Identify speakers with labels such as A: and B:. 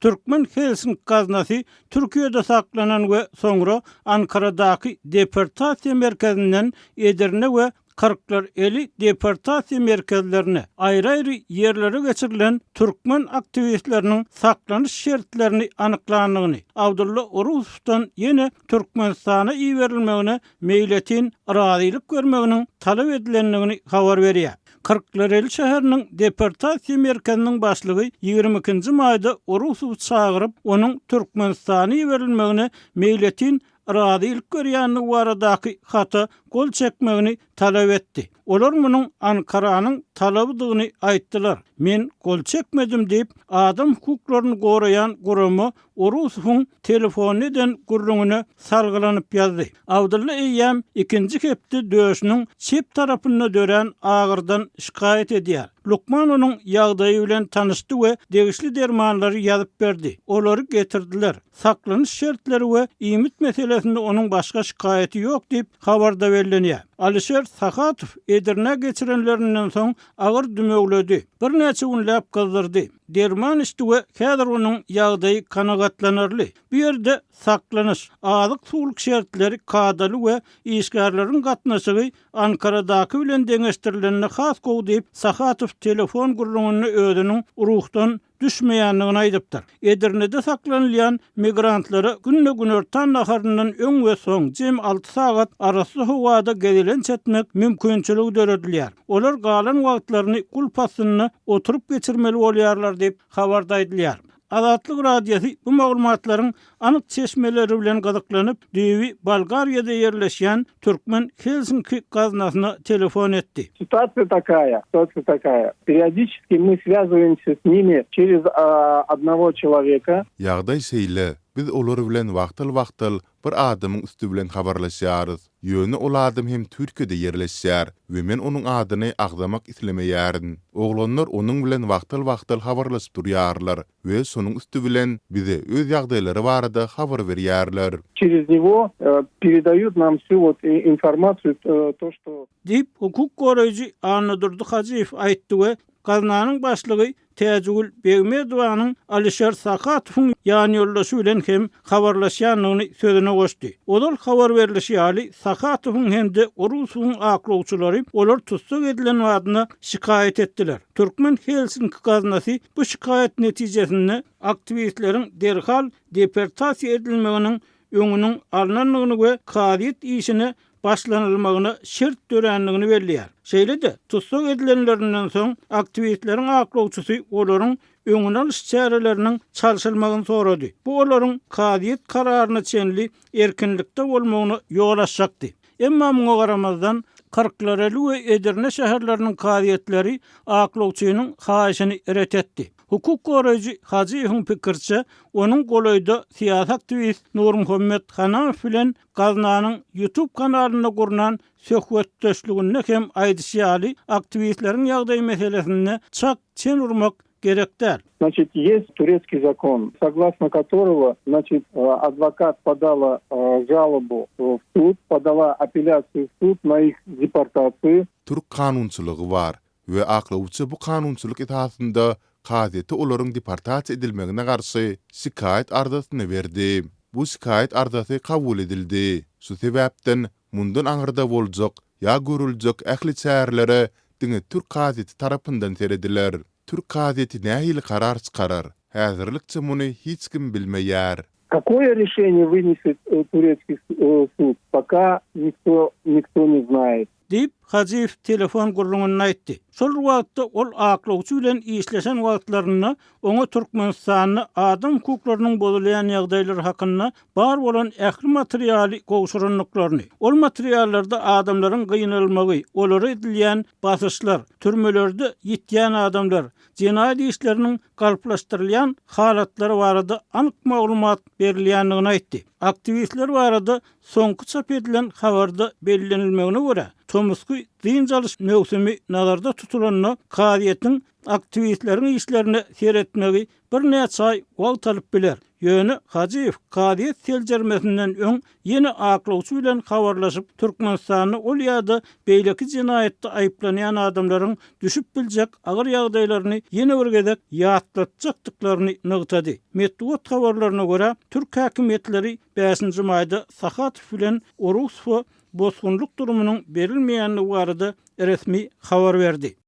A: Türkmen Helsinki gaznasy Türkiýede saklanan we soňra Ankaradaky deportasiýa merkezinden Edirne we Kırklar eli deportasiýa merkezlerine aýry-aýry ýerlere geçirilen türkmen aktivistleriniň saklanyş şertlerini anyklanygyny, Abdulla Orusowdan ýene Türkmenistana iýerilmegine meýletin razylyk görmeginiň talap edilendigini habar berýär. Kırklareli şäheriniň deportasiýa merkeziniň başlygy 22-nji maýda Orusow çagyryp onuň Türkmenistana iýerilmegine meýletin razylyk görýänligi baradaky hata gol çekmegini talap etdi. Olar munyň Ankaranyň talabydygyny aýtdylar. Men gol çekmedim diýip adam hukuklaryny goraýan guramy Orusowyň telefonydan gurrungyna salgylanyp ýazdy. Abdulla Eýýäm ikinji hepde döşüniň çep tarapyna dören agyrdan şikayet edýär. Lukman onuň ýagdaýy bilen tanışdy we degişli dermanlary ýazyp berdi. Olary getirdiler. Saklanyş şertleri we iýmit meselesinde onuň başga şikaýeti ýok diýip habarda berilýär. Alişer Sakatow Edirne geçirenlerinden soň agyr dümögledi. Bir näçe günläp gyzdyrdy. Derman içdi we häzir onuň ýagdaýy kanagatlanarly. Bu ýerde saklanyş, azyk suwluk şertleri kadaly we işgärleriň gatnaşygy Ankaradaky bilen deňeşdirilenine has gowy diýip Sakatow telefon gurrungyny özüniň ruhdan düşmeýänligini aýdypdyr. Edirne'de saklanylýan migrantlara günne günortan naharyndan öň we soň jem 6 sagat arasy howada gezilen çetmek mümkinçiligi döredilýär. Olar galan wagtlaryny kulpasyny oturup geçirmeli bolýarlar diýip habarda aýdylýar. Azatlyk radiosi bu maglumatlaryň anyk çeşmeleri bilen gazyklanyp, Düýbi Bolgariýada ýerleşýän türkmen Helsinki gaznasyna telefon etdi.
B: Ситуация такая. Периодически мы связываемся с ними через одного человека.
C: Ýagdaý seýle biz olary bilen wagtyl bir adamyň üstü bilen habarlaşýarys. Ýöne ol adam hem Türkiýede ýerleşýär we men onuň adyny agdamak islemeýärin. Oglanlar onuň bilen wagtyl habarlaşyp durýarlar we şonuň üstü bilen bize öz ýagdaýlary barada habar berýärler.
B: Через него передают нам всю вот информацию, то, что...
A: Dip hukuk goraýjy Anadurdy Hajiýew aýtdy we gaznanyň başlygy Täjegül Begmedowanyň Alişer Sakatowyň ýany ýoldaşy bilen hem habarlaşýanlygyny sözüne goşdy. Olar habar berilişi ýaly Sakatowyň hemde Orusowyň aklawçylary olar tutsak edilen wadyna şikaýet etdiler. Türkmen Helsinki gaznasy bu şikaýet netijesinde aktivistleriň derhal deportasiýa edilmeginiň öňüniň alnanlygyny we kadyet işini başlanylmagyna şert dörenligini belliýär. Şeýle-de tutsak edilenlerinden soň aktivistleriň aklawçysy olaryň öňüne alyş çäreleriniň çalşylmagyny sorady. Bu olaryň kadyet kararyna çenli erkinlikde bolmagyny ýol açjakdy. Emma muňa garamazdan Kırklareli we Edirne şäherleriniň kadyetleri aklawçynyň haýyşyny ret etdi. Hukuk goraýjy Hajiýewiň pikirçe, onuň golaýda siýasat aktivist Nur Muhammed Hanafow bilen gaznanyň YouTube kanalyna gurulan söhbetdeşligine hem aýdysýaly aktivistleriň ýagdaýy meselesinde çak çen urmak gerekdir.
B: Значит, есть турецкий закон, согласно которого, значит, адвокат подала жалобу в суд, подала апелляцию в суд на их депортацию.
C: Türk kanunçylygy bar we aklawçy bu kanunçylyk etaatynda kadyety olaryň deportasiýa edilmegine garşy şikaýet ardasyny berdi. Bu şikaýet ardasy kabul edildi. Şu sebäpden mundan aňyrda boljak ýa görüljek ähli çärlere diňe Türk kadyety tarapyndan serediler. Türk kadyety nähili karar çykarar? Häzirlikçe muny hiç kim bilmeýär.
B: Какое решение вынесет турецкий суд, пока никто не знает.
A: Dip Hajiýew telefon gurrungyny aýtdy. Şol wagtda ol aklawçy bilen işleşen wagtlaryna oňa Türkmenistanyň adam hukuklarynyň bozulýan ýagdaýlary hakynda bar bolan ähli materialy gowşuranlyklaryny, ol materiallarda adamlaryň gynalmagy, olary edilýän basyşlar, türmelerde ýitýän adamlar, jenaýat işleriniň galplaşdyrylýan halatlary barada anyk maglumat berilýändigini aýtdy. Aktivistler barada soňky çap edilen habarda bellenilmegine görä, Tomusky dynjalış mövsümi nazarda tutulanyna kadyetiň aktivistleriň işlerini seretmegi bir näçe ay wagt alyp biler. Ýöne Hajyýew Gaziýet seljermesinden öň ýene aklawçy bilen habarlaşyp Türkmenistany ol ýa-da beýleki jinayetde aýplanýan adamlaryň düşüp biljek agyr ýagdaýlaryny ýene bir gezek ýatlatjakdyklaryny nygtady. Medeniýet habarlaryna görä Türk häkimetleri 5-nji maýda Sahatyw bilen Orusfa bozgunluk durumunyň berilmeýänligi barada resmi habar berdi.